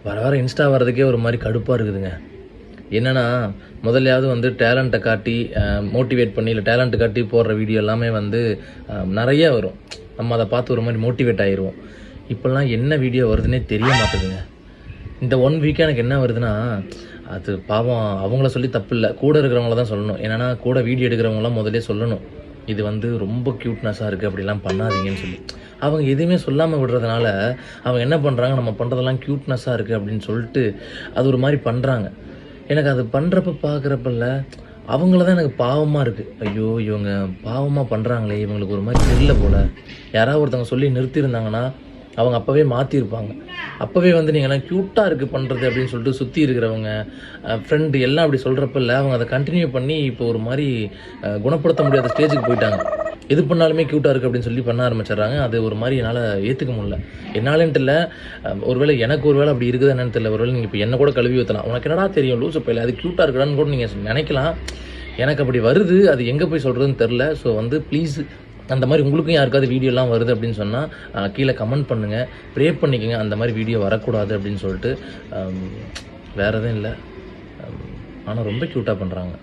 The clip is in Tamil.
வர வர இன்ஸ்டா வர்றதுக்கே ஒரு மாதிரி கடுப்பாக இருக்குதுங்க. என்னென்னா முதல்லையாவது வந்து டேலண்ட்டை காட்டி மோட்டிவேட் பண்ணி இல்லை டேலண்ட்டு காட்டி போடுற வீடியோ எல்லாமே வந்து நிறைய வரும். நம்ம அதை பார்த்து ஒரு மாதிரி மோட்டிவேட் ஆகிடுவோம். இப்போல்லாம் என்ன வீடியோ வருதுன்னே தெரிய மாட்டேதுங்க. இந்த 1 வீக்காக எனக்கு என்ன வருதுன்னா, அது பாவம் அவங்கள சொல்லி தப்பு இல்லை, கூட இருக்கிறவங்கள தான் சொல்லணும். என்னென்னா கூட வீடியோ எடுக்கிறவங்களாம் முதலே சொல்லணும், இது வந்து ரொம்ப க்யூட்னஸாக இருக்குது, அப்படிலாம் பண்ணாதீங்கன்னு சொல்லி. அவங்க எதுவுமே சொல்லாமல் விடுறதுனால அவங்க என்ன பண்ணுறாங்க, நம்ம பண்ணுறதெல்லாம் க்யூட்னஸாக இருக்குது அப்படின்னு சொல்லிட்டு அது ஒரு மாதிரி பண்ணுறாங்க. எனக்கு அது பண்ணுறப்ப பார்க்குறப்பல்ல அவங்கள தான் எனக்கு பாவமாக இருக்குது. ஐயோ இவங்க பாவமாக பண்ணுறாங்களே, இவங்களுக்கு ஒரு மாதிரி தெரியல போல். யாராவது ஒருத்தவங்க சொல்லி நிறுத்தியிருந்தாங்கன்னா அவங்க அப்போவே மாற்றிருப்பாங்க. அப்போவே வந்து நீங்கள்லாம் க்யூட்டாக இருக்குது பண்ணுறது அப்படின்னு சொல்லிட்டு சுற்றி இருக்கிறவங்க ஃப்ரெண்டு எல்லாம் அப்படி சொல்கிறப்பல்ல அவங்க அதை கண்டினியூ பண்ணி இப்போ ஒரு மாதிரி குணப்படுத்த முடியாத ஸ்டேஜுக்கு போயிட்டாங்க. எது பண்ணாலுமே க்யூட்டாக இருக்குது அப்படின்னு சொல்லி பண்ண ஆரம்பிச்சிடுறாங்க. அது ஒரு மாதிரி என்னால் ஏற்றுக்க முடியல. என்னாலேன்ட்டு இல்லை, ஒருவேளை எனக்கு ஒரு வேளை அப்படி இருக்குது என்னன்னு தெரியல. ஒருவேளை நீங்கள் இப்போ என்ன கூட கழுவி ஊற்றலாம், உனக்கு என்னடா தெரியும் லூசு பையில, அது க்யூட்டாக இருக்குடான்னு கூட நீங்கள் நினைக்கலாம். எனக்கு அப்படி வருது, அது எங்கே போய் சொல்கிறதுன்னு தெரில. ஸோ வந்து ப்ளீஸ் அந்த மாதிரி உங்களுக்கும் யாருக்காவது வீடியோலாம் வருது அப்படின்னு சொன்னால் கீழே கமெண்ட் பண்ணுங்கள், ப்ரே பண்ணிக்கோங்க அந்த மாதிரி வீடியோ வரக்கூடாது அப்படின்னு சொல்லிட்டு. வேறு எதுவும் இல்லை, ஆனால் ரொம்ப க்யூட்டாக பண்ணுறாங்க.